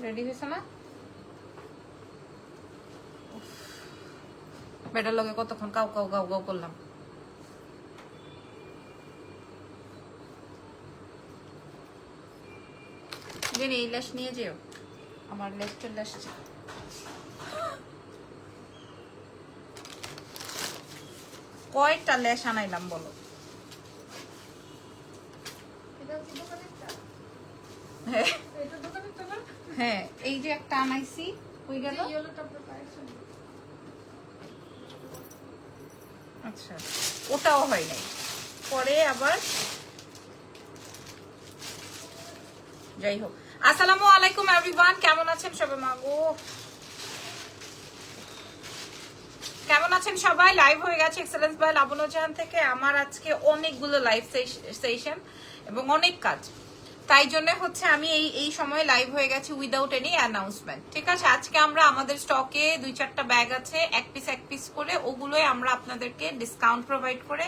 Ready হয়েছে না? Better লগে কতক্ষণ কাউ কাউ গাউ গাউ করলাম। জেনে এই ল্যাশ নিয়ে যেও, আমার ল্যাশ চলে আসছে। কয়টা ল্যাশ আনাইলাম বলো? হ্যাঁ এই যে একটা আনাইছি হয়ে গেল। আচ্ছা ওটাও হয় নাই, পরে আবার যাই হোক। আসসালামু আলাইকুম এভরিওয়ান, কেমন আছেন সবাই? মাগো কেমন আছেন সবাই? লাইভ হয়ে গেছে এক্সেলেন্স বাই লাবণ্য জাহান থেকে। আমার আজকে অনেকগুলো লাইভ সেশন এবং অনেক কাজ, তাই জন্য হচ্ছে আমি এই সময় লাইভ হয়ে গেছি উইদাউট এনি অ্যানাউন্সমেন্ট। ঠিক আছে, আজকে আমরা আমাদের স্টকে 2-4টা ব্যাগ আছে, এক পিস করে, ওগুলোই আমরা আপনাদেরকে ডিসকাউন্ট প্রোভাইড করে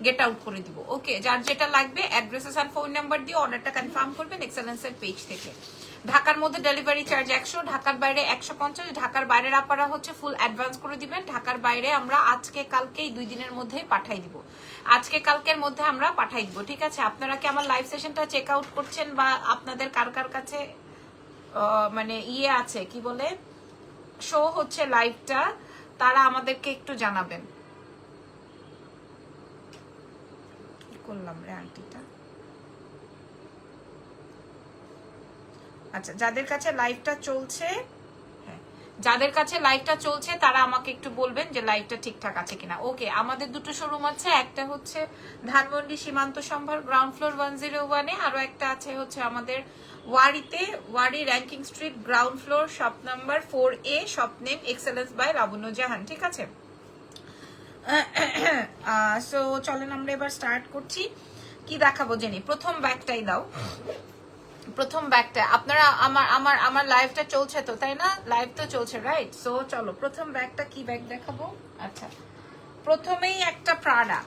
গেট আউট করে দিব। ওকে, যার যেটা লাগবে অ্যাড্রেসেস আর ফোন নাম্বার দিয়ে অর্ডারটা কনফার্ম করবেন এক্সেলেন্সের পেজ থেকে। ঢাকার মধ্যে ডেলিভারি চার্জ 100, ঢাকার বাইরে 150। ঢাকার বাইরের আপনারা হচ্ছে ফুল অ্যাডভান্স করে দিবেন। ঢাকার বাইরে আমরা আজকে কালকে এই 2 দিনের মধ্যেই পাঠাই দিব, আজকে কালকের মধ্যে আমরা পাঠাই দিব। ঠিক আছে, আপনারা কি আমার লাইভ সেশনটা চেক আউট করছেন বা আপনাদের কার কার কাছে মানে ইয়ে আছে কি বলে শো হচ্ছে লাইভটা, তারা আমাদেরকে একটু জানাবেন। কি করলাম রে আন্টিটা? আচ্ছা, যাদের কাছে লাইভটা চলছে, হ্যাঁ যাদের কাছে লাইভটা চলছে তারা আমাকে একটু বলবেন যে লাইভটা ঠিকঠাক আছে কিনা। ওকে, আমাদের দুটো শোরুম আছে, একটা হচ্ছে ধানমন্ডি সীমান্ত সম্ভার গ্রাউন্ড ফ্লোর 101-এ, আরো একটা আছে হচ্ছে আমাদের ওয়ারিতে, Wari Rankin street ground floor shop number 4A, shop name excellence by Labanya Jahan. ঠিক আছে, সো চলেন আমরা এবার স্টার্ট করছি। কি দেখাবো জেনি? প্রথম ব্যাগটাই দাও, প্রথম ব্যাগটা। আপনারা আমার আমার আমার লাইভটা চলছে তো, তাই না? লাইভ তো চলছে, রাইট? সো চলো প্রথম ব্যাগটা, কি ব্যাগ দেখাবো? আচ্ছা, প্রথমেই একটা প্রাডা,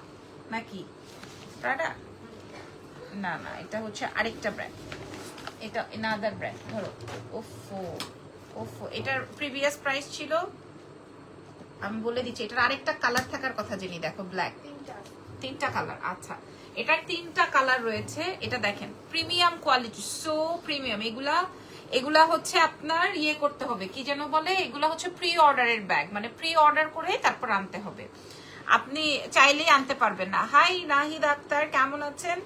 নাকি প্রাডা? না না, এটা হচ্ছে আরেকটা ব্র্যান্ড, এটা এনাদার ব্র্যান্ড। ধরো, ওফো ওফো, এটার প্রিভিয়াস প্রাইস ছিল, আমি বলে দিচ্ছি, এটার আরেকটা কালার থাকার কথা জেনি। দেখো ব্ল্যাক, তিনটা কালার। আচ্ছা, এটার 3টা কালার রয়েছে। এটা দেখেন প্রিমিয়াম কোয়ালিটি, সো প্রিমিয়াম। এগুলা হচ্ছে আপনার ইয়ে করতে হবে, কি যেন বলে, এগুলা হচ্ছে প্রি অর্ডারের ব্যাগ, মানে প্রি অর্ডার করে তারপর আনতে হবে, আপনি চাইলেই আনতে পারবেন না। হাই নাহিদ আক্তার, কেমন আছেন?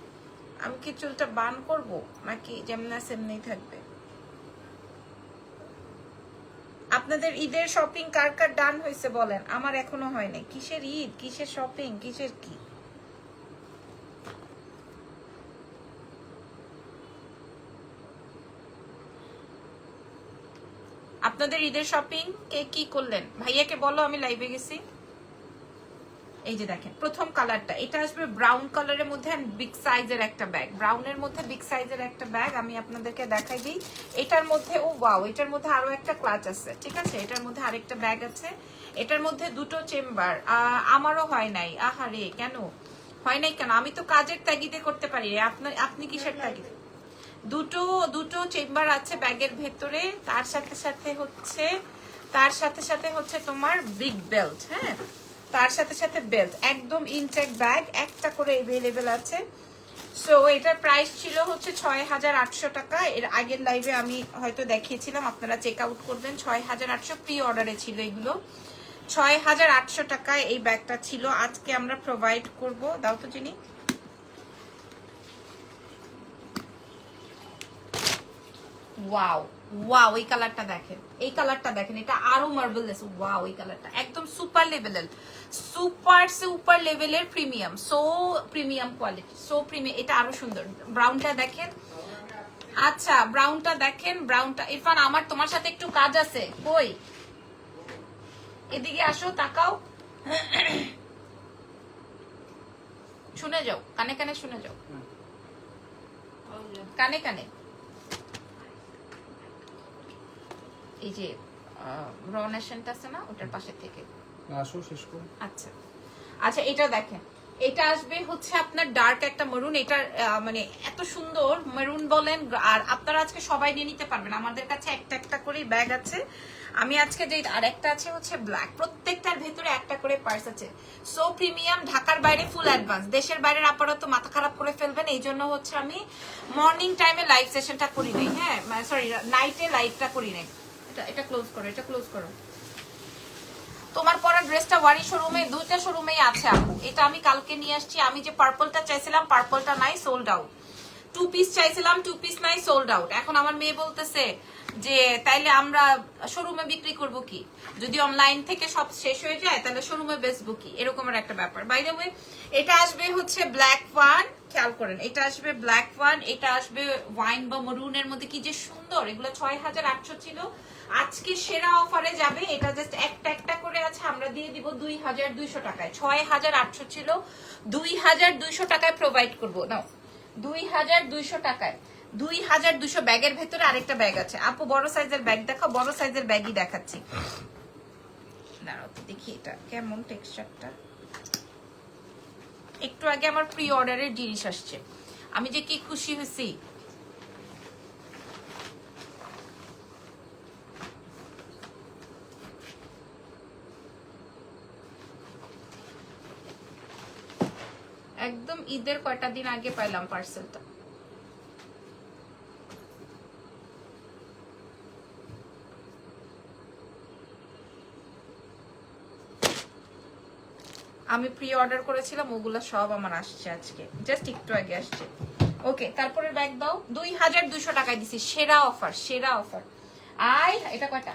আমি কি চুলটা বান করব নাকি যেমন সেমনি থাকবে? আপনাদের ঈদের শপিং কার কার ডান হয়েছে বলেন? আমার এখনো হয়নি। কিসের ঈদ, কিসের শপিং, কিসের কি? আপনাদের ঈদের শপিং কে কি করলেন? ভাইয়াকে বলো আমি লাইভে গেছি। এই যে দেখেন প্রথম কালারটা, এটা আসবে ব্রাউন কালারের মধ্যে, বিগ সাইজের একটা ব্যাগ, ব্রাউনের মধ্যে বিগ সাইজের একটা ব্যাগ। আমি আপনাদেরকে দেখাই দিই। এটার মধ্যে, ও ওয়াও, এটার মধ্যে আরো একটা ক্লাচ আছে। ঠিক আছে, এটার মধ্যে আরেকটা ব্যাগ আছে, এটার মধ্যে 2টো চেম্বার। আমারও হয় নাই। আহারে, কেন হয় নাই কেন? আমি তো কাজের তাগিদে করতে পারি। আপনি কিসের তাগিদে? দুটো চেম্বার আছে ব্যাগের ভেতরে, তার সাথে হচ্ছে তোমার বিগ বেল্ট। হ্যাঁ, তার সাথে বেল্ট, একদম ইনটেক ব্যাগ, একটা করে अवेलेबल আছে। সো এটার প্রাইস ছিল হচ্ছে ৬,৮০০ টাকা। এর আগের লাইভে আমি হয়তো দেখিয়েছিলাম, আপনারা চেক আউট করবেন। ৬,৮০০ প্রি অর্ডারে ছিল এগুলো। ৬,৮০০ টাকায় এই ব্যাগটা ছিল। আজকে আমরা প্রোভাইড করব। দাও তো চিনি। ওয়াও ওয়াও, এই কালারটা দেখেন, এই কালারটা দেখেন, এটা আরো মার্বেললেস। ওয়াও, এই কালারটা একদম সুপার লেভেলের, সুপার লেভেলের premium, so premium quality, so premium. এটা আরো সুন্দর। ব্রাউনটা দেখেন। আচ্ছা, ব্রাউনটা দেখেন, ব্রাউনটা। ইরফান, আমার তোমার সাথে একটু কাজ আছে। কই, এদিকে আসো, তাকাও, শুনে যাও, কানে কানে শুনে যাও, কানে কানে। এই যে রনেশনটা আছে না, ওটার পাশে থেকে আসো, শেষ করো। আচ্ছা আচ্ছা, এটা দেখেন, এটা আসবে হচ্ছে আপনার ডার্ক একটা মেরুন, এটা মানে এত সুন্দর মেরুন বলেন, আর আপনারা আজকে সবাই নিয়ে নিতে পারবেন। আমাদের কাছে একটা একটা করে ব্যাগ আছে। আমি আজকে যে আর একটা আছে হচ্ছে ব্ল্যাক, প্রত্যেকটার ভেতরে একটা করে পার্স আছে। সো প্রিমিয়াম, ঢাকার বাইরে ফুল অ্যাডভান্স, দেশের বাইরের আপাতত মাথা খারাপ করে ফেলবেন। এই জন্য হচ্ছে আমি মর্নিং টাইমে লাইভ সেশনটা করি নাই, হ্যাঁ সরি নাইটে লাইভটা করি নাই। এটা ক্লোজ করো, এটা ক্লোজ করো। তোমার পরা ড্রেসটা ওয়ারি শোরুমে, দুইটা শোরুমেই আছে আপু। এটা আমি কালকে নিয়ে আসছি। আমি যে পার্পলটা চাইছিলাম, পার্পলটা নাই, সোল্ড আউট। 2 পিস চাইছিলাম, 2 পিস নাই, সোল্ড আউট। এখন আমার মেয়ে বলতেছে যে তাইলে আমরা শোরুমে বিক্রি করব কি, যদি অনলাইন থেকে সব শেষ হয়ে যায় তাহলে শোরুমে বেচবো কি, এরকমের একটা ব্যাপার। বাই দ্য ওয়ে এটা আসবে হচ্ছে ব্ল্যাক ওয়ান, খেয়াল করেন এটা আসবে ব্ল্যাক ওয়ান, এটা আসবে ওয়াইন বা মরুনের মধ্যে, কি যে সুন্দর। এগুলো 6800 ছিল, আজকে সেরা অফারে যাবে। এটা জাস্ট একটা একটা করে আছে, আমরা দিয়ে দিব 2200 টাকায়। 6800 ছিল, 2200 টাকায় প্রোভাইড করবো। নাও 2200 টাকায়, 2200। ব্যাগের ভেতরে আরেকটা ব্যাগ আছে আপু, বড় সাইজের ব্যাগ দেখাও। বড় সাইজের ব্যাগই দেখাচ্ছি, দাঁড়াও দেখি এটা কেমন টেক্সচারটা। একটু আগে আমার প্রি অর্ডারের জিনিস আসছে, আমি যে কি খুশি হয়েছি। একদম ঈদের কয়টা দিন আগে পাইলাম পার্সেলটা। আমি প্রি অর্ডার করেছিলাম, ওগুলা সব আমার আসছে আজকে, জাস্ট একটু আগে আসছে। ওকে, তারপরে ব্যাগ দাও। 2200 টাকায় দিছি, সেরা অফার, সেরা অফার। আই এটা কয়টা?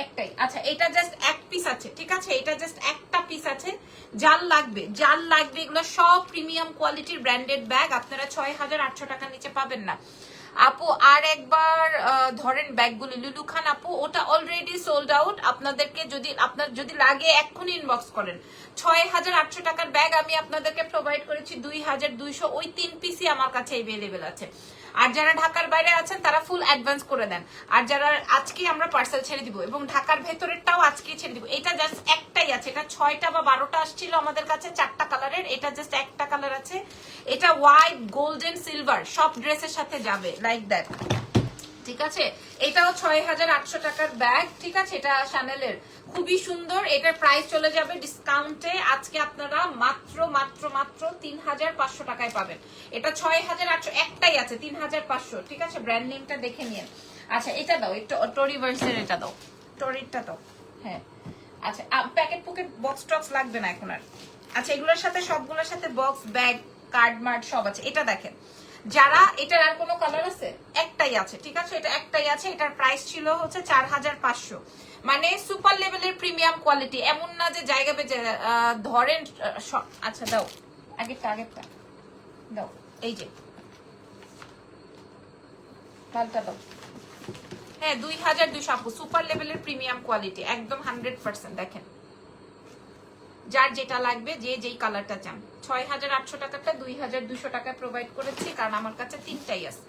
একটাই। আচ্ছা এটা জাস্ট এক পিস আছে, ঠিক আছে, এটা জাস্ট একটা পিস আছে। জাল লাগবে, জাল লাগবে, এগুলো সব প্রিমিয়াম কোয়ালিটির ব্র্যান্ডেড ব্যাগ। আপনারা 6800 টাকার নিচে পাবেন না আপু। আর একবার ধরেন ব্যাগগুলি, লুলু খান আপু, ওটা অলরেডি সোল্ড আউট। আপনাদেরকে যদি আপনার যদি লাগে এক্ষুনি ইনবক্স করেন। 6800 টাকার ব্যাগ আমি আপনাদেরকে প্রোভাইড করেছি 2200, ওই 3 পিসই আমার কাছে অ্যাভেলেবেল আছে। আর যারা ঢাকার বাইরে আছেন তারা ফুল অ্যাডভান্স করে দেন। আর যারা আজকে আমরা পার্সেল ছেড়ে দিব, এবং ঢাকার ভেতরেরটাও আজকে ছেড়ে দিব। এটা জাস্ট একটাই আছে, এটা 6টা বা 12টা আসছিল আমাদের কাছে 4টা কালারের, এটা জাস্ট একটা কালার আছে। এটা হোয়াইট, গোল্ডেন, সিলভার সব ড্রেসের সাথে যাবে, লাইক দ্যাট, ঠিক আছে। এটাও 6800 টাকার ব্যাগ, ঠিক আছে, এটা শ্যানেলের, খুবই সুন্দর। এটার প্রাইস চলে যাবে ডিসকাউন্টে আজকে আপনারা মাত্র মাত্র মাত্র 3500 টাকায় পাবেন। এটা 6800, একটাই আছে 3500, ঠিক আছে। ব্র্যান্ড নেমটা দেখে নিন। আচ্ছা এটা দাও, একটু টরিভার্সের এটা দাও, টরিটা দাও, হ্যাঁ। আচ্ছা প্যাকেট পকেট বক্স টক্স লাগবে না এখন আর। আচ্ছা এগুলোর সাথে সবগুলোর সাথে বক্স, ব্যাগ, কার্ড মার্ট সব আছে। এটা দেখেন, যারা এটার আর কোনো কালার আছে, একটাই আছে, ঠিক আছে, এটা একটাই আছে। এটার প্রাইস ছিল হচ্ছে 4500, মানে সুপার লেভেলের প্রিমিয়াম কোয়ালিটি। এমন না যে জায়গা বেজে ধরেন। আচ্ছা দাও আগেরটা, আগেরটা দাও, এই যে লালটা দাও। হ্যাঁ 2200 আপু, সুপার লেভেলের প্রিমিয়াম কোয়ালিটি, একদম 100%। দেখেন যার যেটা লাগবে, যে যেই কালারটা চান। 6800 টাকাটা 2200 টাকায় প্রোভাইড করেছি, কারণ আমার কাছে 3টাই আছে।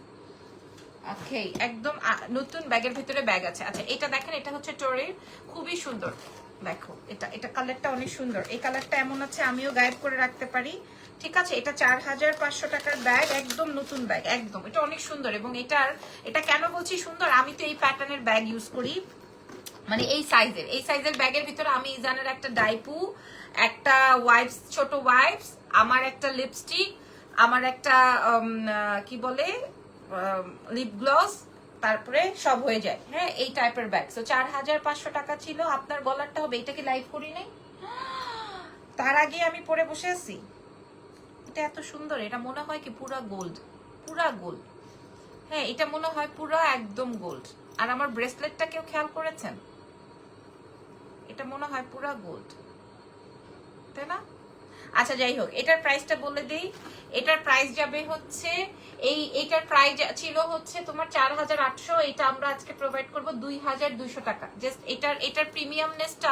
ওকে, একদম নতুন ব্যাগের ভিতরে ব্যাগ আছে। আচ্ছা এটা দেখেন, এটা হচ্ছে টোরের, খুবই সুন্দর। দেখো এটা, এটা কালারটা অনেক সুন্দর। এই কালারটা এমন আছে আমিও গায়েব করে রাখতে পারি, ঠিক আছে। এটা 4500 টাকার ব্যাগ, একদম নতুন ব্যাগ, একদম। এটা অনেক সুন্দর, এবং এটা কেন বলছি সুন্দর, আমি তো এই প্যাটার্নের ব্যাগ ইউজ করি, মানে এই সাইজের ব্যাগের ভিতরে আমি ইজানের একটা ডাইপু, একটা ওয়াইপস, ছোট ওয়াইপস, আমার একটা লিপস্টিক, আমার একটা কি বলে লিপ গ্লস, তারপরে সব হয়ে যায়, হ্যাঁ এই টাইপের ব্যাগ। তো 4500 টাকা ছিল। আপনার গলারটা হবে, এটা কি লাইভ করি নাই, তার আগে আমি পরে বসে আছি। এটা এত সুন্দর, এটা মনে হয় কি পুরা গোল্ড, পুরা গোল্ড, হ্যাঁ এটা মনে হয় পুরা একদম গোল্ড। আর আমার ব্রেসলেটটা কেউ খেয়াল করেছেন, এটা মনে হয় পুরা গোল্ড, তাই না? আচ্ছা যাই হোক, এটার প্রাইসটা বলে দিই। এটার প্রাইস যাবে হচ্ছে এইটার প্রাইস ছিল হচ্ছে তোমার 4800, এটা আমরা আজকে প্রোভাইড করব 2200 টাকা। জাস্ট এটার প্রিমিয়ামনেসটা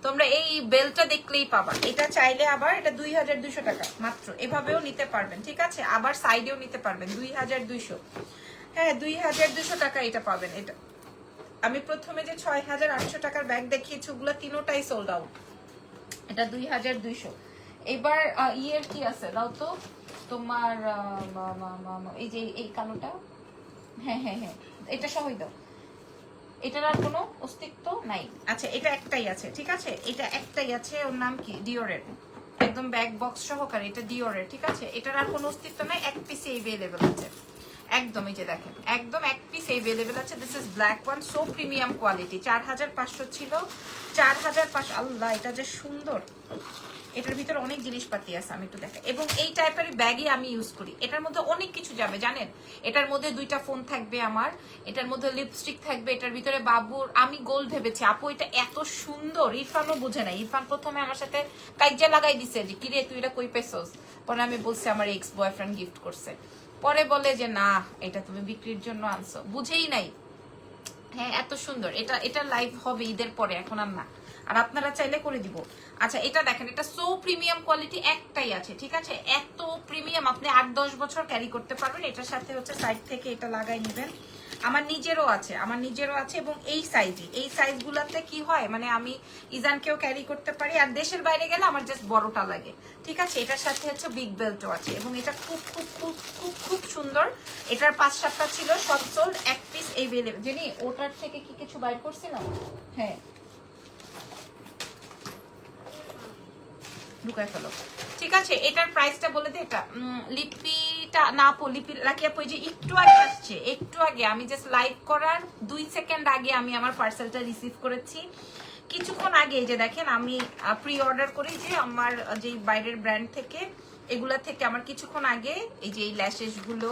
তোমরা এই বেলটা দেখলেই পাবা। এটা চাইলে আবার এটা 2200 টাকা মাত্র, এভাবেও নিতে পারবেন, ঠিক আছে, আবার সাইডেও নিতে পারবেন 2200। হ্যাঁ 2200 টাকা এটা পাবেন। এটা আমি প্রথমে যে 6800 টাকার ব্যাগ দেখিয়েছি ওগুলো তিনোটাই সোল্ড আউট। এটা 2200। এবার ইয়ের কি আছে দাও তো তোমার এই যে এই কালোটা, হ্যাঁ হ্যাঁ হ্যাঁ এটা সবই দাও, এটার আর কোনো অস্তিত্ব নাই। আচ্ছা এটা একটাই আছে, ঠিক আছে, এটা একটাই আছে, ওর নাম কি, ডিওরের, একদম ব্যাক বক্স সহকারে, এটা ডিওরের, ঠিক আছে, এটার আর কোনো অস্তিত্ব নাই, এক পিসে এভেলেবেল আছে একদম। এই যে দেখেন একদম এক পিস এভেলেবেল আছে। This is black one, so premium quality. 4500 ছিল, 4500। আল্লাহ এটা যে সুন্দর, এটার ভিতরে অনেক জিনিসপাতি আছে, আমি একটু দেখাই। এবং এই টাইপের ব্যাগই আমি ইউজ করি, এটার মধ্যে অনেক কিছু যাবে জানেন। এটার মধ্যে 2টা ফোন থাকবে আমার, এটার মধ্যে লিপস্টিক থাকবে, এটার ভিতরে বাবুর, আমি গোল্ড ভেবেছি আপু এটা এত সুন্দর। ইরফানও বোঝে না, ইরফান প্রথমে আমার সাথে কাইজা লাগাই দিছে যে কিরে তুই এটা কই পেছস, পরে আমি বলছি আমার এক্স বয়ফ্রেন্ড গিফট করছে, পরে বলে যে না এটা তুমি বিক্রির জন্য আনছো, বুঝেই নাই। হ্যাঁ এত সুন্দর, এটা লাইভ হবে ঈদের পরে, এখন আর না, আর আপনারা চাইলে করে দিব। আচ্ছা এটা দেখেন, এটা সো প্রিমিয়াম কোয়ালিটি, একটাই আছে, ঠিক আছে, এত প্রিমিয়াম, আপনি 8-10 বছর ক্যারি করতে পারবেন। এটার সাথে হচ্ছে সাইড থেকে এটা লাগাই নেবেন। আমার নিজেরও আছে, এবং এই সাইজগুলোতে কি হয় মানে আমি ইজানকেও ক্যারি করতে পারি, আর দেশের বাইরে গেলে আমার জাস্ট বড়টা লাগে, ঠিক আছে। এটার সাথে হচ্ছে বিগ বেল্টও আছে, এবং এটা খুব খুব খুব খুব খুব সুন্দর। এটার 5-7টা ছিল, সব সোল্ড, এক পিস এই বেলে জানি ওটার থেকে কি কিছু বাইর করছিলাম, হ্যাঁ ঢুকায় ফেলো, ঠিক আছে। এটার প্রাইসটা বলে দে, এটা লিপিটা না আপু, লিপি রাখি আপু, যে একটু আগে আসছে, একটু আগে আমি জাস্ট লাইভ করার 2 সেকেন্ড আগে আমি আমার পার্সেলটা রিসিভ করেছি কিছুক্ষণ আগে। এই যে দেখেন আমি প্রি অর্ডার করি যে আমার যে বাইরের ব্র্যান্ড থেকে, এগুলা থেকে আমার কিছুক্ষণ আগে এই যে এই ল্যাশেস গুলো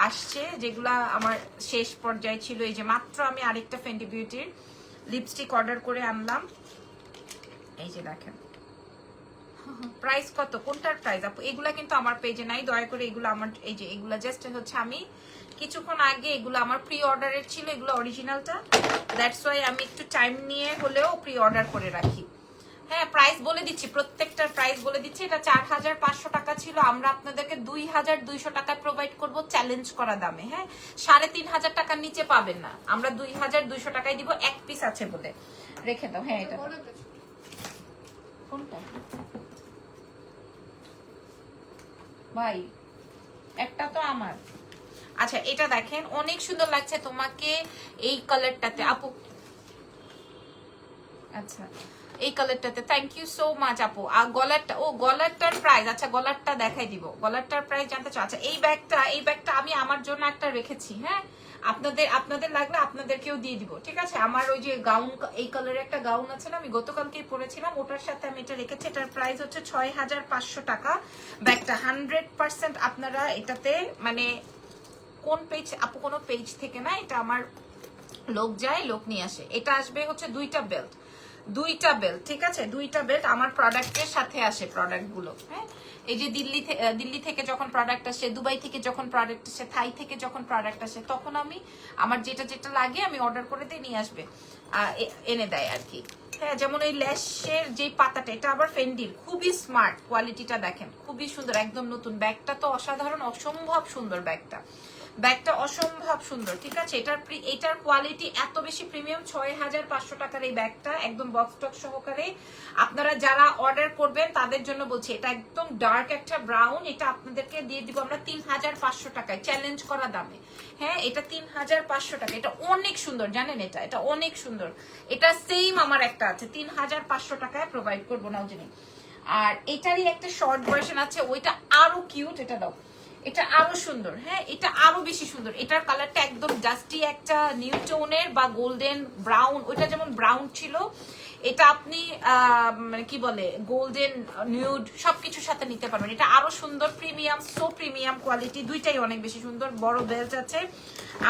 আসছে, যেগুলা আমার শেষ পর্যায়ে ছিল। এই যে মাত্র আমি আরেকটা ফেন্টি বিউটির লিপস্টিক অর্ডার করে আনলাম, এই যে দেখেন প্রাইস কত, কোনটার প্রাইস আপু, এগুলা কিন্তু আমার পেজে নাই, দয়া করে এগুলো আমার, এই যে এগুলা জাস্ট হচ্ছে আমি কিছুক্ষণ আগে, এগুলো আমার প্রি অর্ডারের ছিল, এগুলো অরিজিনালটা, দ্যাটস ওয়াই আমি একটু টাইম নিয়ে হলেও প্রি অর্ডার করে রাখি। হ্যাঁ প্রাইস বলে দিচ্ছি, প্রত্যেকটার প্রাইস বলে দিচ্ছি। এটা 4500 টাকা ছিল, আমরা আপনাদেরকে 2200 টাকায় প্রোভাইড করব চ্যালেঞ্জ করা দামে। হ্যাঁ 3500 টাকার নিচে পাবেন না, আমরা 2200 টাকায় দিব, এক পিস আছে বলে রেখে দাও। হ্যাঁ এটা কোনটা ভাই, একটা তো আমার। আচ্ছা এটা দেখেন অনেক সুন্দর লাগছে তোমাকে এই কালারটাতে আপু, আচ্ছা এই কালারটাতে, থ্যাংক ইউ সো মাচ আপু। আর গলারটা, ও গলারটার প্রাইস, আচ্ছা গলারটা দেখাই দিব, গলারটার প্রাইস জানতে চাও। আচ্ছা এই ব্যাগটা আমি আমার জন্য একটা রেখেছি, হ্যাঁ আপনাদের লাগলে আপনাদেরকেও দিয়ে দিব, ঠিক আছে। আমার ওই যে গাউন, এই কালারের একটা গাউন আছে না, আমি গতকালকেই পরেছিলাম, ওটার সাথে আমি এটা রেখেছি। এটার প্রাইস হচ্ছে 6500 টাকা ব্যাগটা। 100% আপনারা এটাতে মানে কোন পেজ আপু, কোনো পেজ থেকে না, এটা আমার লোক যায়, লোক নিয়ে আসে। এটা আসবে হচ্ছে 2টা বেল্ট, ঠিক আছে, 2টা বেল্ট আমার প্রোডাক্টের সাথে আসে প্রোডাক্টগুলো। হ্যাঁ এই যে দিল্লি থেকে যখন প্রোডাক্ট আসে, দুবাই থেকে যখন প্রোডাক্ট আসে, থাই থেকে যখন প্রোডাক্ট আসে, তখন আমি আমার যেটা লাগে আমি অর্ডার করে দিয়ে নিয়ে আসবে, এনে দেয় আর কি। হ্যাঁ যেমন এই ল্যাশের যে পাতাটা, এটা আবার ফেন্ডির, খুবই স্মার্ট, কোয়ালিটিটা দেখেন খুবই সুন্দর, একদম নতুন। ব্যাগটা তো অসাধারণ, অসম্ভব সুন্দর ব্যাগটা অসম্ভব সুন্দর, ঠিক আছে। এটার কোয়ালিটি এত বেশি প্রিমিয়াম। 6500 টাকার এই ব্যাগটা একদম বক্স টক সহকারে। আপনারা যারা অর্ডার করবেন তাদের জন্য বলছি, এটা একদম ডার্ক একটা ব্রাউন, এটা আপনাদেরকে দিয়ে দিব আমরা 3500 টাকায়, চ্যালেঞ্জ করা দামে। হ্যাঁ এটা 3500 টাকা, এটা অনেক সুন্দর জানেন, এটা অনেক সুন্দর। এটা সেম আমার একটা আছে, 3500 টাকায় প্রোভাইড করবো না জানি। আর এটারই একটা শর্ট ভার্সন আছে, ওইটা আরো কিউট, এটা দাও, এটা আরো সুন্দর। হ্যাঁ এটা আরো বেশি সুন্দর, এটার কালারটা একদম জাস্টি একটা নিউ টোনের বা গোল্ডেন ব্রাউন, ওইটা যেমন ব্রাউন ছিল, এটা আপনি মানে কি বলে গোল্ডেন নিউড সবকিছুর সাথে নিতে পারবেন। এটা আরো সুন্দর, প্রিমিয়াম, সো প্রিমিয়াম কোয়ালিটি, দুইটাই অনেক বেশি সুন্দর। বড় বেল্ট আছে,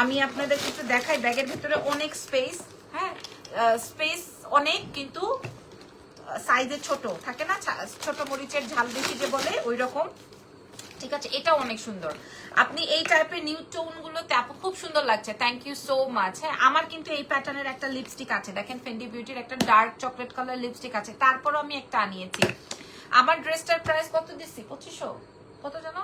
আমি আপনাদের একটু দেখাই। ব্যাগের ভিতরে অনেক স্পেস, হ্যাঁ স্পেস অনেক, কিন্তু সাইজে ছোট থাকে না, ছোট মরিচের ঝাল বেশি যে বলে ওই রকম, ঠিক আছে। এটা অনেক সুন্দর, আপনি এই টাইপের নিউ টোন গুলোতে আপু খুব সুন্দর লাগছে, থ্যাংক ইউ সো মাচ। হ্যাঁ আমার কিন্তু এই প্যাটার্নের একটা লিপস্টিক আছে, দেখেন ফেন্ডি বিউটির একটা ডার্ক চকলেট কালার লিপস্টিক আছে, তারপরও আমি একটা আনিয়েছি। আমার ড্রেসটার প্রাইস কত দিচ্ছি, 2500 কত জানো,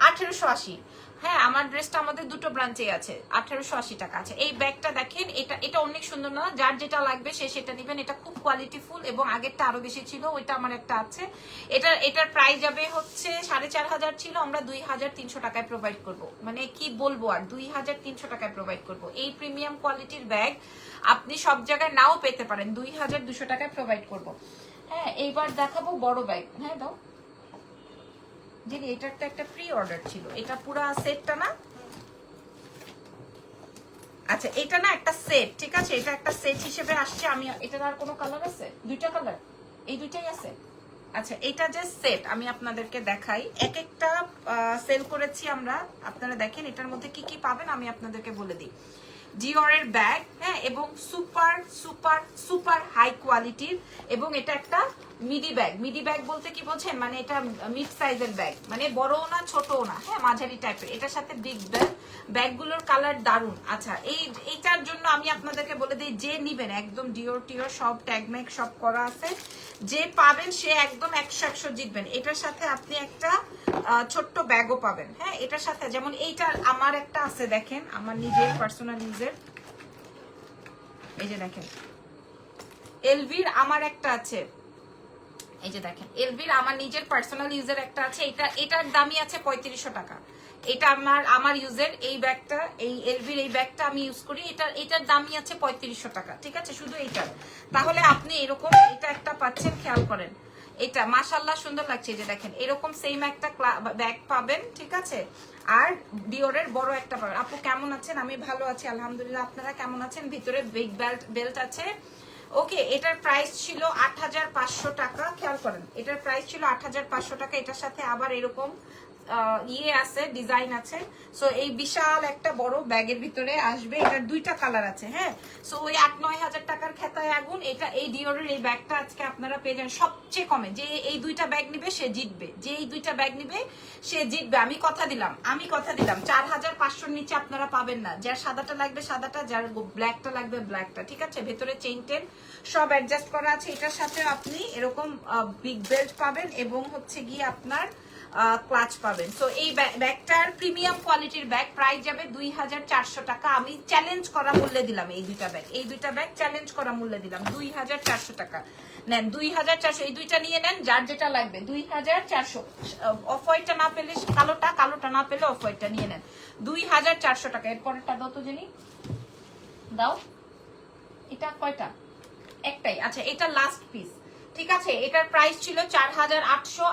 1880। হ্যাঁ, আমার ড্রেসটা আমাদের দুটো ব্রাঞ্চে আছে, 1880 টাকা আছে। এই ব্যাগটা দেখেন, এটা অনেক সুন্দর না? যার যেটা লাগবে সে সেটা নেবেন। এটা খুব কোয়ালিটিফুল এবং আগেরটা আরো বেশি ছিল, ওইটা আমার একটা আছে। এটার প্রাইস যাবে হচ্ছে 4500 ছিল, আমরা 2300 টাকায় প্রোভাইড করব। মানে কি বলবো আর, 2300 টাকায় প্রোভাইড করব। এই প্রিমিয়াম কোয়ালিটির ব্যাগ আপনি সব জায়গায় নাও পেতে পারেন, 2200 টাকায় প্রোভাইড করব। হ্যাঁ, এইবার দেখাবো বড় ব্যাগ। হ্যাঁ দাও দিদি, এটার তো একটা প্রি অর্ডার ছিল, এটা পুরো সেটটা না? আচ্ছা, এটা না একটা সেট, ঠিক আছে, এটা একটা সেট হিসেবে আসছে। আমি এটার আর কোনো কালার আছে? দুইটা কালার, এই দুইটাই আছে। আচ্ছা, এটা যে সেট আমি আপনাদেরকে দেখাই, এক একটা সেল করেছি আমরা, আপনারা দেখেন এটার মধ্যে কি কি পাবেন আমি আপনাদেরকে বলে দিই। ডিওরের ব্যাগ, হ্যাঁ, এবং সুপার সুপার সুপার হাই কোয়ালিটির, এবং এটা একটা মিডি ব্যাগ। মিডি ব্যাগ বলতে কি বোঝেন? মানে এটা মিড সাইজের ব্যাগ, মানে বড়ও না ছোটও না, হ্যাঁ, মাঝারি টাইপের। এটার সাথে বিগ ব্যাগ, ব্যাগগুলোর কালার দারুন। আচ্ছা, এইটার জন্য আমি আপনাদেরকে বলে দিই, যে নিবেন একদম ডিওর টিওর সব ট্যাগম্যাগ সব করা আছে, যে পাবেন সে একদম 100 জিতবেন। এটার সাথে আপনি একটা ছোট্ট ব্যাগও পাবেন। হ্যাঁ, এটার সাথে যেমন এইটা আমার একটা আছে, দেখেন আমার নিজের পার্সোনাল ইউজের, এই যে দেখেন এলভির আমার একটা আছে, এই যে দেখেন এলভির আমার নিজের পার্সোনাল ইউজের একটা আছে। এটার দামই আছে 3500 টাকা। এটা আমার ইউজের এই ব্যাগটা, এই এলভির এই ব্যাগটা আমি ইউজ করি, এটার দামই আছে 3500 টাকা, ঠিক আছে, শুধু এইটার। তাহলে আপনি এরকম এটা একটা পাচ্ছেন, খেয়াল করেন, এটা মাশাআল্লাহ সুন্দর লাগছে। এই যে দেখেন এরকম সেম একটা ব্যাগ পাবেন, ঠিক আছে, আর ডিওরের বড় একটা পাবেন। আপু কেমন আছেন? আমি ভালো আছি আলহামদুলিল্লাহ, আপনারা কেমন আছেন? ভিতরে বিগ বেল্ট আছে। ওকে, এটার প্রাইস ছিল 8500 টাকা, খেয়াল করেন এটার প্রাইস ছিল 8500 টাকা। এটার সাথে আবার এরকম আছে, ডিজাইন আছে। সো এই বিশাল একটা বড় ব্যাগের ভিতরে আসবে। এটার দুইটা কালার আছে। হ্যাঁ, সো ওই 8-9 হাজার টাকার খেতায় আগুন। এটা এই ডিওরের এই ব্যাগটা আজকে আপনারা পেয়ে যান সবচেয়ে কমে। যে এই দুইটা ব্যাগ নিবে সে জিতবে, যে এই দুইটা ব্যাগ নিবে সে জিতবে। আমি কথা দিলাম 4500 নিচে আপনারা পাবেন না। যার সাদাটা লাগবে সাদাটা, যার ব্ল্যাকটা লাগবে ব্ল্যাকটা, ঠিক আছে। ভেতরে চেইন টেন সব অ্যাডজাস্ট করা আছে। এটার সাথে আপনি এরকম বিগ বেল্ট পাবেন এবং হচ্ছে গিয়ে আপনার ক্লাচ পাবেন। সো এই ব্যাগটার প্রিমিয়াম কোয়ালিটির ব্যাগ, প্রাইস যাবে 2400 টাকা। আমি চ্যালেঞ্জ করা মূল্যে দিলাম এই দুইটা ব্যাগ চ্যালেঞ্জ করা মূল্যে দিলাম 2400 টাকা। নেন 2400, এই দুইটা নিয়ে নেন, যার যেটা লাগবে 2400। অফ হোয়াইটটা না পেলে কালোটা না পেলে অফ হোয়াইটটা নিয়ে নেন, 2400 টাকা। এরপরটা দাও তো জেনি, দাও। এটা কয়টা? একটাই। আচ্ছা, এটা লাস্ট পিস, ঠিক আছে। এটার প্রাইস ছিল 4800,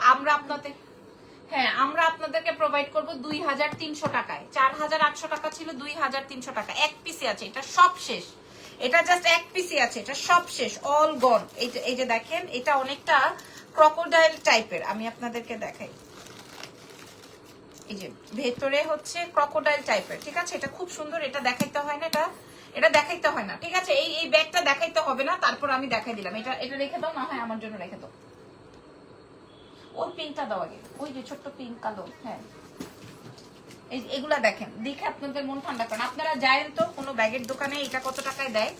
আমরা আপনাদেরকে প্রোভাইড করব 2300 টাকায়। 4800 টাকা ছিল, 2300 টাকা। এক পিসি আছে, এটা সব শেষ, এটা জাস্ট এক পিসি আছে, এটা সব শেষ, অল গন। এই যে দেখেন, এটা অনেকটা ক্রোকোডাইল টাইপের, আমি আপনাদেরকে দেখাই। এই যে ভেতরে হচ্ছে ক্রোকোডাইল টাইপের, ঠিক আছে। এটা খুব সুন্দর, এটা দেখাইতে হয় না, এটা দেখাইতে হয় না, ঠিক আছে। এই ব্যাগটা দেখাইতে হবে না, তারপর আমি দেখাই দিলাম। এটা রেখে দাও না, হয় আমার জন্য রেখে দাও। ওই পিঙ্কটা দাও আগে, ওই যে ছোট্ট পিঙ্ক কালো। হ্যাঁ, এগুলা দেখেন, দেখে আপনাদের মন ঠান্ডা করেন। আপনারা যায়েন তো কোনো ব্যাগের দোকানে, এটা কত টাকায় দেয়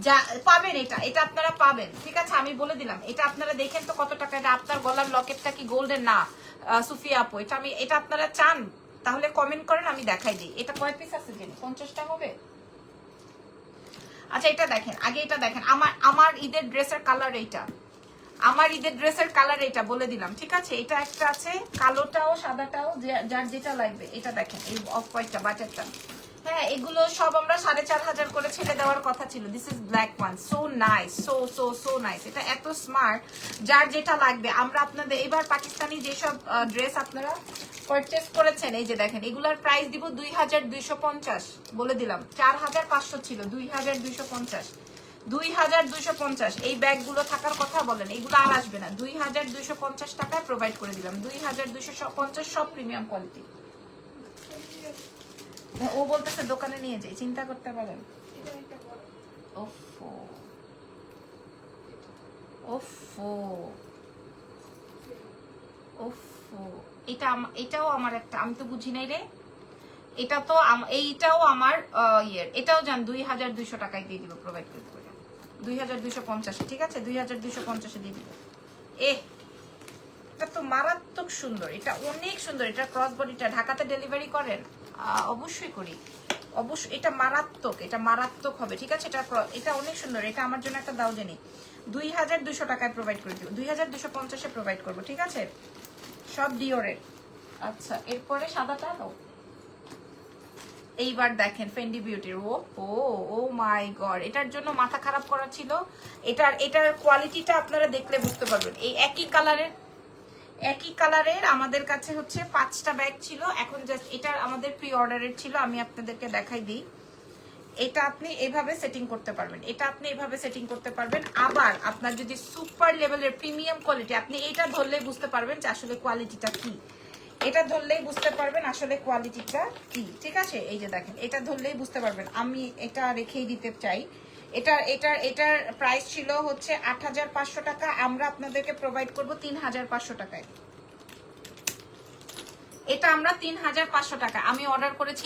যা পাবেন, এটা আপনারা পাবেন, ঠিক আছে। আমি বলে দিলাম, এটা আপনারা দেখেন তো কত টাকায় দেয়। আপনার গলার লকেটটা কি গোল্ডের না সুফিয়া আপু? এটা আপনারা চান তাহলে কমেন্ট করেন, আমি দেখাই দিই। এটা কয় পিস আছে জেনে? 50টা হবে। আচ্ছা, এটা দেখেন আগে, এটা দেখেন আমার ঈদের ড্রেসের কালার, এইটা বলে দিলাম, ঠিক আছে। এটা একটা আছে, কালোটাও সাদাটাও, যার যেটা লাগবে। এটা দেখেন এই অফ হোয়াইটটা, বাটারটা। হ্যাঁ, এগুলো সব আমরা 4500 করে ছেড়ে দেওয়ার কথা ছিল। This is black one, so nice, so nice. এটা এত স্মার্ট, যার যেটা লাগবে। আমরা আপনাদের এবার পাকিস্তানি যেসব ড্রেস আপনারা পারচেজ করেছেন, এই যে দেখেন, এগুলার প্রাইস দিব 2250, বলে দিলাম। 4500 ছিল, 2250, 2250। এই ব্যাগগুলো থাকার কথা বলেন, এগুলো আর আসবে না। 2250 টাকায় প্রোভাইড করে দিলাম, 2250, সব প্রিমিয়াম কোয়ালিটি। ও বলতেছে দোকানে নিয়ে যাই, চিন্তা করতে পারেন। ওফো ওফো ওফো, এটাও আমার একটা, আমি তো বুঝি নাই রে। এটা তো এইটাও আমার এটাও জান 2200 টাকায় দিয়ে দিব, প্রোভাইড করে 2250, ঠিক আছে। 2250 দিয়ে দিব। ব্যাগটা তো মারাত্মক সুন্দর, এটা অনেক সুন্দর। এটা ক্রস বডিটা ঢাকাতে ডেলিভারি করেন? অবশ্যই করি, অবশ্যই। এটা মারাত্মক, এটা মারাত্মক হবে, ঠিক আছে। এটা অনেক সুন্দর। এটা আমার জন্য একটা দাও জানি, 2200 টাকায় প্রোভাইড করে দিব, 2250-এ প্রোভাইড করবো, ঠিক আছে। সব ডিওরের। আচ্ছা, এরপরে সাদাটা দাও। এইবার দেখেন ফেন্ডি বিউটির, ও ও ও মাই গড, এটার জন্য মাথা খারাপ করা ছিল। এটার কোয়ালিটিটা আপনারা দেখলে বুঝতে পারবেন। এই একই কালারের আমাদের কাছে হচ্ছে 5টা ব্যাগ ছিল। এখন জাস্ট এটা আমাদের প্রি অর্ডারের ছিল, আমি আপনাদেরকে দেখাই দিই। এটা আপনি এভাবে সেটিং করতে পারবেন, এটা আপনি এভাবে সেটিং করতে পারবেন। আবার আপনার যদি সুপার লেভেলের প্রিমিয়াম কোয়ালিটি, আপনি এটা ধরলেই বুঝতে পারবেন যে আসলে কোয়ালিটিটা কি। এটা ধরলেই বুঝতে পারবেন আসলে কোয়ালিটিটা কি, ঠিক আছে। এই যে দেখেন, এটা ধরলেই বুঝতে পারবেন। আমি এটা রেখেই দিতে চাই। এটার প্রাইস ছিল হচ্ছে 8500 টাকা, আমরা আপনাদেরকে প্রোভাইড করব 3500 টাকায়। এটা আমরা 3500 টাকা, আমি অর্ডার করেছি,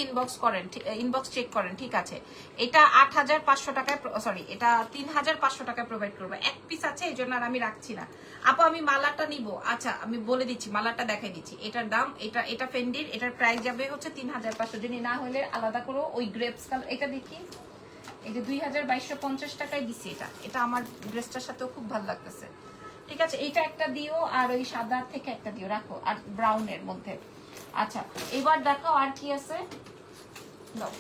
ইনবক্স চেক করেন, ঠিক আছে। এটা 8500 টাকায়, সরি, এটা 3500 টাকায় প্রোভাইড করবো। এক পিস আছে, এই জন্য আর আমি রাখছি না। আপু আমি মালাটা নিব, আচ্ছা আমি বলে দিচ্ছি, মালাটা দেখাই দিচ্ছি। এটার দাম, এটা ফেন্ডির, এটার প্রাইস যাবে হচ্ছে 3500। যদি না হলে আলাদা করো, ওই গ্রেপস কালার, এটা দেখি, এই যে 2250 টাকায় দিছি। এটা আমার ড্রেসটার সাথেও খুব ভালো লাগতেছে, ঠিক আছে। এইটা একটা দিও, আর ওই সাদা থেকে একটা দিও, রাখো, আর ব্রাউনের মধ্যে। আচ্ছা, এবার দেখাও আর কি আছে, দাও।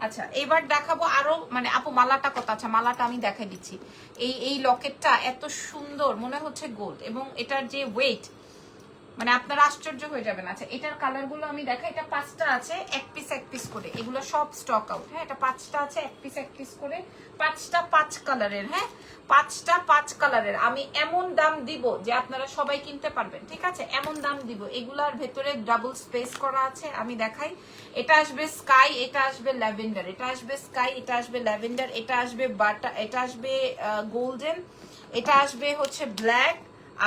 আচ্ছা, এবার দেখাবো আরো, মানে আপু মালাটা কত? আচ্ছা, মালাটা আমি দেখাই দিচ্ছি। এই লকেটটা এত সুন্দর, মনে হচ্ছে গোল্ড, এবং এটার যে ওয়েট, মানে আপনারা আশ্চর্য হয়ে যাবেন। আচ্ছা, এটার কালার গুলো আমি দেখাই। এটা 5টা আছে, এক পিস করে, এগুলো সব স্টক আউট। হ্যাঁ, এটা 5টা আছে, এক পিস করে, 5টা 5 কালারের। হ্যাঁ, 5টা 5 কালারের। আমি এমন দাম দিব যে আপনারা সবাই কিনতে পারবেন, ঠিক আছে, এমন দাম দিব। এগুলার ভেতরে ডাবল স্পেস করা আছে, আমি দেখাই। এটা আসবে স্কাই, এটা আসবে ল্যাভেন্ডার, এটা আসবে স্কাই, এটা আসবে ল্যাভেন্ডার, এটা আসবে বাটা, এটা আসবে গোল্ডেন, এটা আসবে হচ্ছে ব্ল্যাক,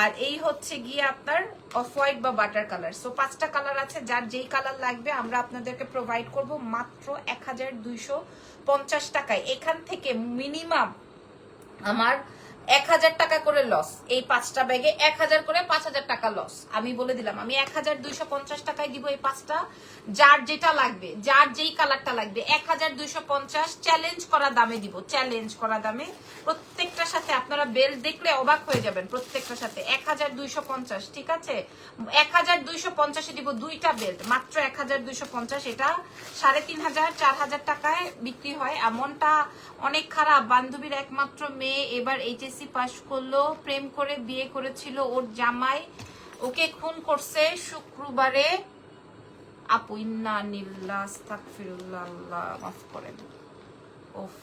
আর এই হচ্ছে গিয়ে আপনার অফ হোয়াইট বা বাটার কালার। সো 5টা কালার আছে, যার যেই কালার লাগবে আমরা আপনাদেরকে প্রোভাইড করব মাত্র 1250 টাকায়। এখান থেকে মিনিমাম আমার 1000 টাকা করে লস। এই 5টা ব্যাগে 1000 করে 5000 টাকা লস। আমি বলে দিলাম, আমি 1250 টাকায় দিব এই 5টা। যার যেটা লাগবে, যার যেই কালারটা লাগবে, 1250 চ্যালেঞ্জ করা দামে দিব, চ্যালেঞ্জ করা দামে। প্রত্যেকটার সাথে আপনারা বেল দেখলে অবাক হয়ে যাবেন, প্রত্যেকটার সাথে 1250, ঠিক আছে। 1250-এ দিব 2টা বেল্ট, মাত্র 1250। এটা 3500 4000 টাকায় বিক্রি হয়। এমনটা অনেক খারাপ। বান্ধবীর একমাত্র মেয়ে এবার এইচএসসি পাশ করলো, প্রেম করে বিয়ে করেছিল, ওর জামাই ওকে খুন করছে শুক্রবারে। আপু ইন্না নিল্লাহ আস্তাগফিরুল্লাহ, আল্লাহ মাফ করেন। ওফ,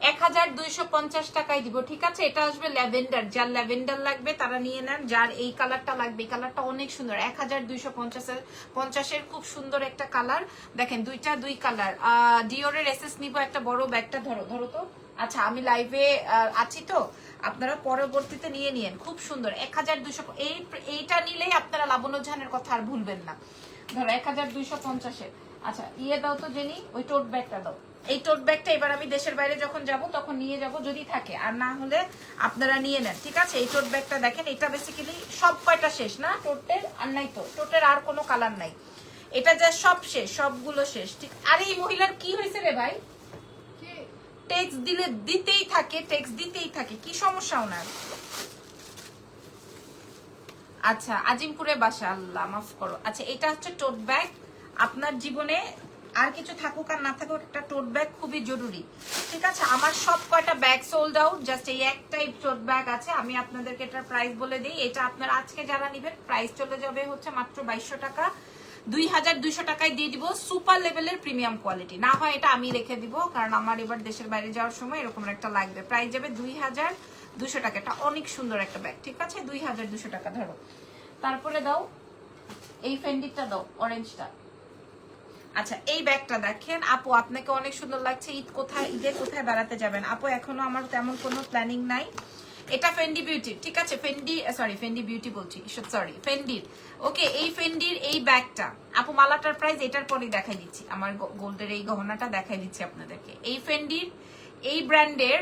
1250 টাকায় দিব, ঠিক আছে। এটা আসবে ল্যাভেন্ডার, যার ল্যাভেন্ডার লাগবে তারা নিয়ে নেন। যার এই কালারটা লাগবে, এই কালারটা অনেক সুন্দর, 1250-এর খুব সুন্দর একটা কালার। দেখেন, দুই কালার। ডিওরের এসএস নিব একটা বড় ব্যাগটা, ধরো তো। আচ্ছা, আমি লাইভে আছি তো, আপনারা পরবর্তীতে নিয়ে নিয়েন, খুব সুন্দর। 1200, এইটা নিলেই আপনারা লাবণ্য জাহানের কথা আর ভুলবেন না। ধরো 1250-এর। আচ্ছা, ইয়ে দাও তো জেনি, ওই টোট ব্যাগটা দাও। এই টোট ব্যাগটা এবার আমি দেশের বাইরে যখন যাব তখন নিয়ে যাব, যদি থাকে, আর না হলে আপনারা নিয়ে নেন, ঠিক আছে। এই টোট ব্যাগটা দেখেন, এটা বেসিক্যালি সব কয়টা শেষ না টোটের, আর নাই তো টোটের আর কোনো কালার নাই। এটা যা সব শেষ, সবগুলো শেষ, ঠিক। আরে এই মহিলার কি হয়েছে রে ভাই, টেক্সট দিলে দিতেই থাকে, কি সমস্যা ওনার? আচ্ছা, আজিমপুরে বাসা, আল্লাহ মাফ করো। আচ্ছা, এটা হচ্ছে টোট ব্যাগ। আপনার জীবনে আর কিছু থাকুক আর না থাকুক, একটা টোট ব্যাগ খুবই জরুরি, ঠিক আছে। আমার সব কয়টা ব্যাগ সোল্ড আউট, জাস্ট এই একটাই টোট ব্যাগ আছে। আমি আপনাদেরকে এটার প্রাইস বলে দিই। এটা আপনারা আজকে যারা নেবেন, প্রাইস চলে যাবে হচ্ছে মাত্র 2200 টাকা। 2200 টাকায় দিয়ে দিব, সুপার লেভেলের প্রিমিয়াম কোয়ালিটি। না হয় এটা আমি রেখে দিব, কারণ আমার এবার দেশের বাইরে যাওয়ার সময় এরকম একটা লাগবে। প্রাইস যাবে 2200 টাকা। এটা অনেক সুন্দর একটা ব্যাগ, ঠিক আছে। 2200 টাকা ধরো। তারপরে দাও এই ফেন্ডিটা, দাও অরেঞ্জটা। আচ্ছা, এই ব্যাগটা দেখেন আপু, আপনাকে অনেক সুন্দর লাগছে। ঈদে কোথায় বেড়াতে যাবেন? আপু এখনো আমার তেমন কোনো প্ল্যানিং নাই। এটা ফেন্ডি বিউটি, ঠিক আছে। ফেন্ডি বিউটি বলছি, সরি ফেন্ডির। ওকে, এই ফেন্ডির এই ব্যাগটা আপু, মালাটার প্রাইস এটার পরেই দেখাই দিচ্ছি। আমার গোল্ডের এই গহনাটা দেখাই দিচ্ছি আপনাদেরকে। এই ফেন্ডির এই ব্র্যান্ডের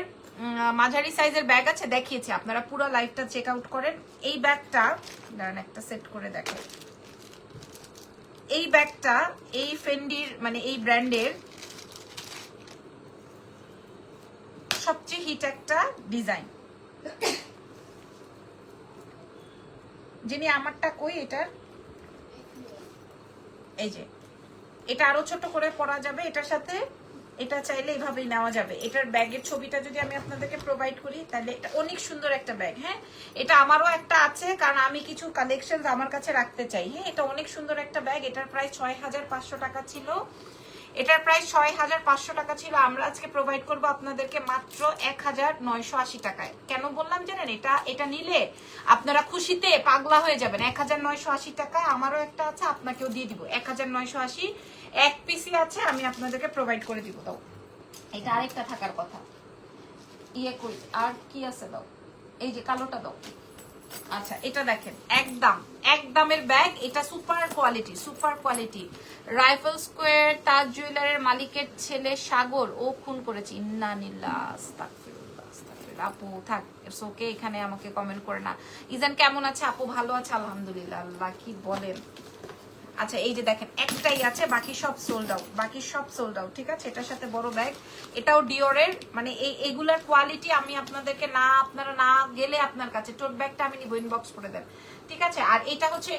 মাঝারি সাইজের ব্যাগ আছে, দেখিয়েছি, আপনারা পুরো লাইভটা চেক আউট করেন। এই ব্যাগটা দাঁড়ান একটা সেট করে দেখেন। এই ব্যাগটা এই ফেন্ডির মানে এই ব্র্যান্ডের সবচেয়ে হিট একটা ডিজাইন। যিনি আমারটা কই এটার, এই যে এটা আরো ছোট করে পরা যাবে এটার সাথে, এটা চাইলে এইভাবেই নেওয়া যাবে। এটার ব্যাগের ছবিটা যদি আমি আপনাদেরকে প্রোভাইড করি তাহলে এটা অনেক সুন্দর একটা ব্যাগ। হ্যাঁ, এটা আমারও একটা আছে, কারণ আমি কিছু কালেকশন আমার কাছে রাখতে চাই। হ্যাঁ, এটা অনেক সুন্দর একটা ব্যাগ। এটার প্রাইস 6500 টাকা ছিল। এটার প্রাইস 6500 টাকা ছিল। আমরা আজকে প্রোভাইড করব আপনাদেরকে মাত্র 1980 টাকায়। কেন বললাম জানেন? এটা নিলে আপনারা খুশিতে পাগলা হয়ে যাবেন। 1980 টাকায় আমারও একটা আছে, আপনাকেও দিয়ে দিব 1980। এক পিসি আছে, আমি আপনাদেরকে প্রোভাইড করে দিব। দাও, এটা আরেকটা থাকার কথা। ইয়ে কই আর কি আছে? দাও, এই যে কালোটা দাও। আচ্ছা, এটা দেখেন, একদমের ব্যাগ। এটা super quality, super quality. Rifle Square Taj জুয়েলারের মালিকের ছেলে সাগর ও খুন করেছে। ইন্নানিল্লাহ আস্তাগফিরুল্লাহ আস্তাগফিরুল্লাহ। আপু থাক, ইটস ওকে, এখানে আমাকে কমেন্ট করে না। ইজান কেমন আছে? আপু ভালো আছে আলহামদুলিল্লাহ। আল্লাহ কি বলেন। আচ্ছা, এই যে দেখেন একটাই আছে, বাকি সব সোল্ড আউট, বাকি সব সোল্ড আউট। ঠিক আছে, এটার সাথে বড় ব্যাগ। এটাও ডিওরের, মানে এইগুলার কোয়ালিটি আমি আপনাদেরকে আপনারা না গেলে আপনার কাছে টোট ব্যাগটা আমি নিব, ইনবক্স করে দেন। ঠিক আছে, আর এটা হচ্ছে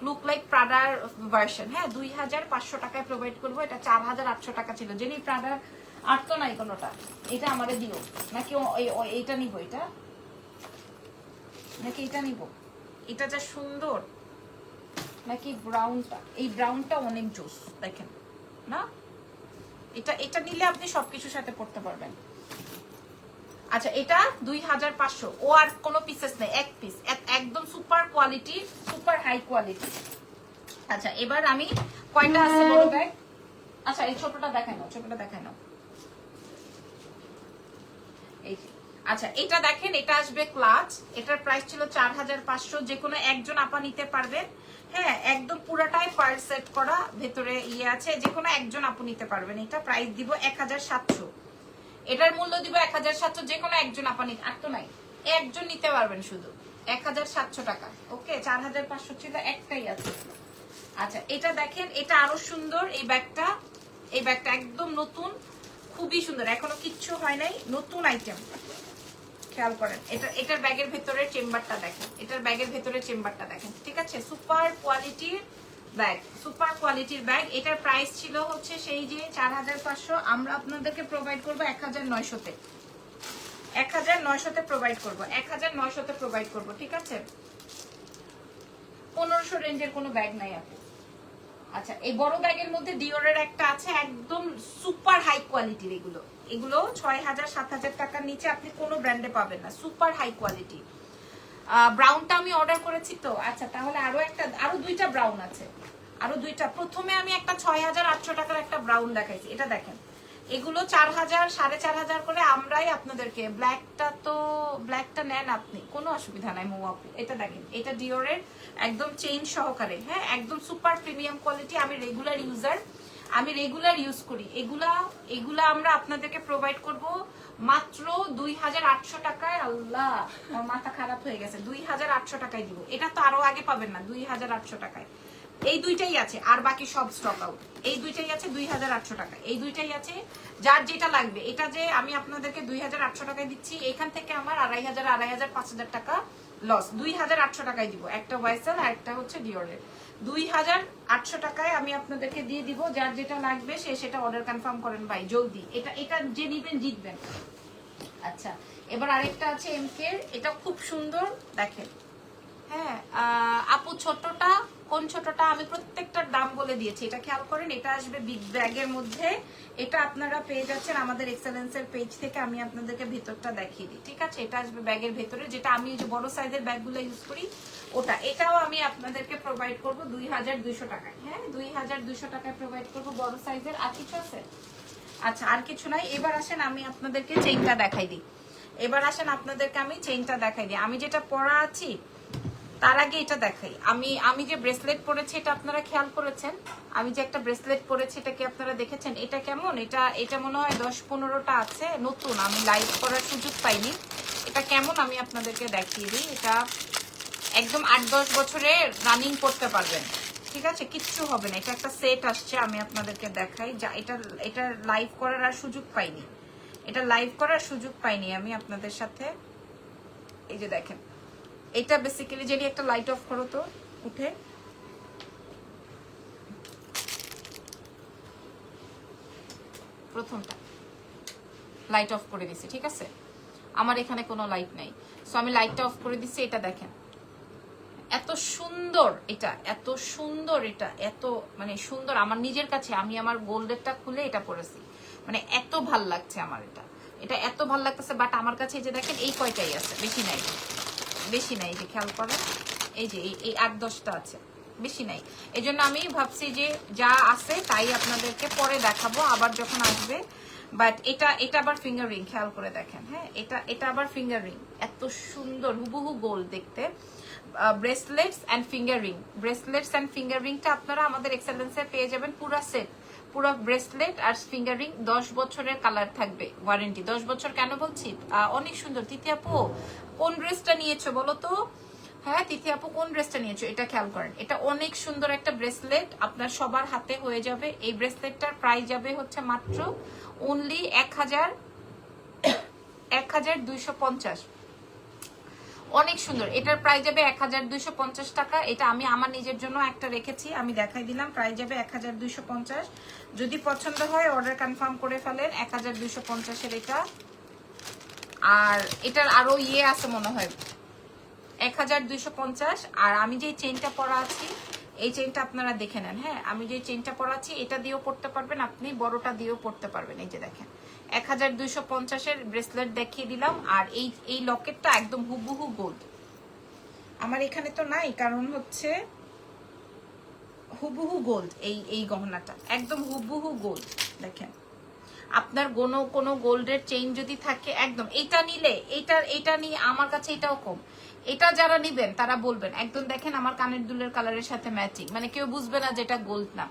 লুক লাইক প্রাডার ভার্সন। হ্যাঁ, 2500 টাকায় প্রোভাইড করবো। এটা 4800 টাকা ছিল। যিনি প্রাডার আর তো নাই কোনোটা, এটা আমারে দিও নাকি এইটা নিব, এটা নাকি এটা নিব? এটা যা সুন্দর, নাকি ব্রাউনটা? এই ব্রাউনটা অনেক জোস দেখেন না? এটা নিলে আপনি সবকিছুর সাথে পড়তে পারবেন। আচ্ছা, এটা 2500। ও আর কোনো পিসেস নেই, এক পিস, একদম super quality, super high quality. আচ্ছা, এবার আমি কয়টা আছে বড় ব্যাগ? আচ্ছা, এই ছোটটা দেখাই নাও, ছোটটা দেখাই নাও। এই আচ্ছা, এটা দেখেন, এটা আসবে ক্লাচ। এটার প্রাইস ছিল 4500। যে কোনো একজন আপা নিতে পারবেন। হ্যাঁ, একদম পুরাটাই পার সেট করা, ভেতরে ইয়ে আছে, যে কোনো একজন আপু নিতে পারবেন। এটা প্রাইস দিব 1700। এটার মূল্য দিব 1700। যে কোনো একজন আপা নিতে, আর তো নাই, একজন নিতে পারবেন শুধু 1700 টাকা। ওকে, 4500 ছিল, একটাই আছে। আচ্ছা, এটা দেখেন, এটা আরো সুন্দর। এই ব্যাগটা, এই ব্যাগটা একদম নতুন, খুবই সুন্দর, এখনো কিচ্ছু হয় নাই, নতুন আইটেম। খেয়াল করেন, এটার ব্যাগের ভেতরের চেম্বারটা দেখেন, এটার ব্যাগের ভেতরের চেম্বারটা দেখেন। ঠিক আছে, সুপার কোয়ালিটির ব্যাগ, সুপার কোয়ালিটির ব্যাগ। এটার প্রাইস ছিল হচ্ছে সেই যে 4500। আমরা আপনাদেরকে প্রোভাইড করবো 1900-তে, 1900-তে প্রোভাইড করবো, 1900-তে প্রোভাইড করবো। ঠিক আছে, 1500 রেঞ্জের কোনো ব্যাগ নাই আপু। আচ্ছা, এই বড় ব্যাগের মধ্যে ডিওরের একটা আছে, একদম সুপার হাই কোয়ালিটির। এগুলো 6000-7000 টাকার নিচে আপনি কোনো ব্র্যান্ডে পাবেন না, সুপার হাই কোয়ালিটি। ব্রাউনটা আমি অর্ডার করেছি তো। আচ্ছা, তাহলে আরো দুইটা ব্রাউন আছে, আরো দুইটা। প্রথমে আমি একটা 6800 টাকার একটা ব্রাউন দেখাইছি, এটা দেখেন। এগুলো 4000, 4500 করে আমরাই আপনাদেরকে। ব্ল্যাকটা নেন আপনি, কোনো অসুবিধা নাই মৌ আপু। এটা দেখেন, এটা ডিওরের, একদম চেইন সহকারে। হ্যাঁ, একদম সুপার প্রিমিয়াম কোয়ালিটি। আমি রেগুলার ইউজার, আমি রেগুলার ইউজ করি। এগুলা আমরা আপনাদেরকে প্রোভাইড করব মাত্র 2800 টাকায়। আল্লাহ, আমার মাথা খারাপ হয়ে গেছে, 2800 টাকায় দিব। এটা তো আরো আগে পাবেন না, 2800 টাকায়। এই দুইটাই আছে, আর বাকি সব স্টক আউট। এই দুইটাই আছে 2800 টাকা, এই দুইটাই আছে। যার যেটা লাগবে, এটা যে আমি আপনাদেরকে 2800 টাকায় দিচ্ছি, এখান থেকে আমার 2500, 5000 টাকা লস। 2800 টাকায় দিব। একটা ওয়াইসেল আর একটা হচ্ছে ডিওরের। 2800 টাকায় আমি আপনাদেরকে দিয়ে দিব। যার যেটা লাগবে সে সেটা অর্ডার কনফার্ম করেন ভাই, জলদি। এটা যে নিবেন জিতবেন। আচ্ছা, এবার আরেকটা আছে এমকে, এটা খুব সুন্দর দেখেন। হ্যাঁ আপু, ছোটটা কোন ছোটটা? আমি প্রত্যেকটার দাম বলে দিয়েছি, এটা খেয়াল করেন। এটা আসবে বিগ ব্যাগের মধ্যে। এটা আপনারা পেয়ে যাচ্ছেন আমাদের এক্সেলেন্সের পেজ থেকে। আমি আপনাদেরকে ভেতরটা দেখিয়ে দিই। ঠিক আছে, এটা আসবে ব্যাগের ভেতরে, যেটা আমি যে বড় সাইজের ব্যাগগুলো ইউজ করি ওটা। এটাও আমি আপনাদেরকে প্রোভাইড করব 2200 টাকায়। হ্যাঁ, 2200 টাকায় প্রোভাইড করব বড় সাইজের। আর কিছু আছে? আচ্ছা, আর কিছু নাই। এবার আসেন আমি আপনাদেরকে চেইনটা দেখাই দিই। এবার আসেন আপনাদেরকে আমি চেইনটা দেখাই দিই। আমি যেটা পরা আছি তার আগে এটা দেখাই, আমি যে ব্রেসলেট পরেছি এটা আপনারা খেয়াল করেছেন? আমি যে একটা ব্রেসলেট পরেছি এটা কি আপনারা দেখেছেন? এটা কেমন? এটা মনে হয় 10-15টা আছে, নতুন, আমি লাইভ করার সুযোগ পাইনি। এটা কেমন আমি আপনাদেরকে দেখিয়ে দিই। এটা একদম 8-10 বছরে রানিং করতে পারবেন, ঠিক আছে, কিচ্ছু হবে না। এটা একটা সেট আসছে, আমি আপনাদেরকে দেখাই। যা এটা লাইভ করার আর সুযোগ পাইনি, এটা লাইভ করার সুযোগ পাইনি আমি আপনাদের সাথে। এই যে দেখেন, এটা বেসিক্যালি যদি একটা লাইট অফ করো তো উঠে, প্রথমটা লাইট অফ করে দিছি, ঠিক আছে, আমার এখানে কোনো লাইট নাই, সো আমি লাইটটা অফ করে দিছি। এটা দেখেন, এত সুন্দর, এটা এত সুন্দর, এটা এত মানে সুন্দর আমার নিজের কাছে। আমি আমার গোল্ডেরটা খুলে এটা পরেছি, মানে এত ভাল লাগছে আমার, এটা এত ভাল লাগতেছে। বাট আমার কাছে এই যে দেখেন এই কয়টাই আছে, বেশি নাই, বেশি নাই। এই যে খেয়াল করেন, এই যে এই 8-10টা আছে, বেশি নাই। এই জন্য আমি ভাবছি যে যা আছে তাই আপনাদেরকে পরে দেখাবো আবার যখন আসবে। বাট এটা আবার ফিঙ্গার রিং, খেয়াল করে দেখেন। হ্যাঁ, এটা আবার ফিঙ্গার রিং, এত সুন্দর হুবহু গোল্ড দেখতে। Bracelets and finger ring, bracelets and finger রিংটা আপনারা আমাদের এক্সেলেন্সে পেয়ে যাবেন পুরো সেট, পুরো ব্রেসলেট আর ফিঙ্গার রিং। 10 বছরের কালার থাকবে ওয়ারেন্টি। 10 বছর কেন বলছি? অনেক সুন্দর। তিথি আপু কোন ড্রেসটা নিয়েছো বলো তো? হ্যাঁ তিথি আপু কোন ড্রেসটা নিয়েছো? এটা খেয়াল করেন, এটা অনেক সুন্দর একটা ব্রেসলেট, আপনার সবার হাতে হয়ে যাবে। এই ব্রেসলেটটার প্রাইস যাবে হচ্ছে মাত্র অনলি 1250। অনেক সুন্দর, এটার প্রাইস যাবে 1250 টাকা। এটা আমি আমার নিজের জন্য একটা রেখেছি, আমি দেখাই দিলাম। প্রাইস যাবে 1250। যদি পছন্দ হয় অর্ডার কনফার্ম করে ফেলেন। 1250-এর এটা। আর এটার আরো ইয়ে আছে মনে হয়, 1250। আর আমি যে চেইনটা পরা আছি, এই চেইনটা আপনারা দেখে নেন। হ্যাঁ, আমি যে চেইনটা পরা আছি এটা দিয়েও পড়তে পারবেন, আপনি বড়টা দিয়েও পড়তে পারবেন। এই যে দেখেন, 1250-এর ব্রেসলেট দেখিয়ে দিলাম। আর এই লকেটটা একদম হুবহু গোল্ড। আমার এখানে তো নাই, কারণ হচ্ছে হুবহু গোল্ড। এই গহনাটা একদম হুবহু গোল্ড। দেখেন, আপনার কোনো গোল্ডের চেইন যদি থাকে, একদম এটা নিলে এটা নিয়ে আমার কাছে এটাও কম। এটা যারা নিবেন তারা বলবেন একদম, দেখেন আমার কানের দুলের কালারের সাথে ম্যাচিং, মানে কেউ বুঝবে না যেটা গোল্ড না,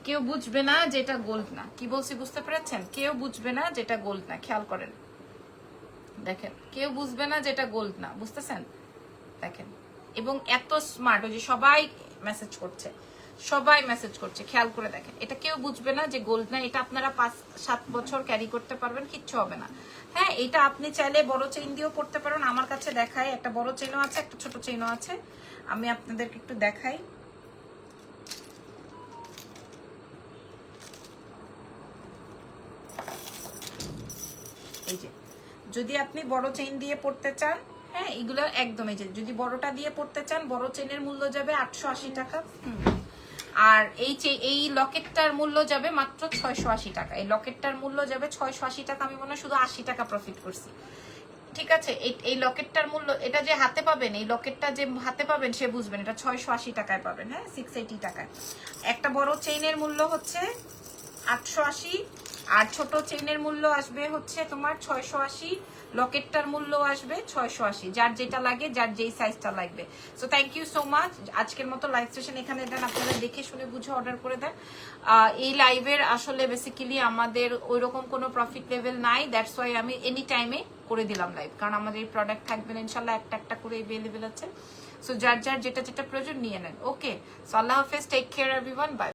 কেউ বুঝবে না যেটা গোল্ড না। কি বলছি বুঝতে পেরেছেন? কেউ বুঝবে না যেটা গোল্ড না, খেয়াল করেন। দেখেন, কেউ বুঝবে না যেটা গোল্ড না, বুঝতেছেন? দেখেন, এবং এত স্মার্ট, ওই যে সবাই মেসেজ করছে, সবাই মেসেজ করছে, খেয়াল করে দেখেন। এটা কেউ বুঝবে না যে গোল্ড না। এটা আপনারা 5-7 বছর ক্যারি করতে পারবেন, কিচ্ছু হবে না। হ্যাঁ, এটা আপনি চাইলে বড় চেইন দিয়েও পড়তে পারেন। আমার কাছে দেখায়, একটা বড় চেইনও আছে, একটা ছোট চেইনও আছে। আমি আপনাদেরকে একটু দেখাই। এই যে, যদি আপনি বড় চেইন দিয়ে পড়তে চান, হ্যাঁ এগুলো একদম, এই যে যদি বড়টা দিয়ে পড়তে চান, বড় চেইনের মূল্য যাবে 880 টাকা। আর এই লকেটটার মূল্য যাবে মাত্র 680 টাকা। এই লকেটটার মূল্য যাবে 680 টাকা। আমি মনে হয় শুধু 80 টাকা প্রফিট করছি, ঠিক আছে। এই লকেটটার মূল্য, এটা যে হাতে পাবেন, এই লকেটটা যে হাতে পাবেন সে বুঝবেন, এটা 680 টাকায় পাবেন। হ্যাঁ, 680 টাকায়। একটা বড় চেইনের মূল্য হচ্ছে 880, আর ছোট চেইনের মূল্য আসবে হচ্ছে তোমার 680, লকেটটার মূল্য আসবে 680। যার যেটা লাগে, যার যেই সাইজটা লাগবে। So thank you so much. আজকের মতো লাইভ সেশন এখানে দেন, আপনারা দেখে শুনে বুঝে অর্ডার করে দেন। এই লাইভের আসলে বেসিক্যালি আমাদের ওইরকম কোনো প্রফিট লেভেল নাই, দ্যাটস ওয়াই আমি এনি টাইমে করে দিলাম লাইভ, কারণ আমাদের এই প্রোডাক্ট থাকবে না ইনশাল্লাহ, একটা করে অ্যাভেলেবেল আছে। সো যার যেটা প্রয়োজন নিয়ে নেন। ওকে, সো আল্লাহ হাফেজ, টেক কেয়ার এভরিওয়ান, বাই।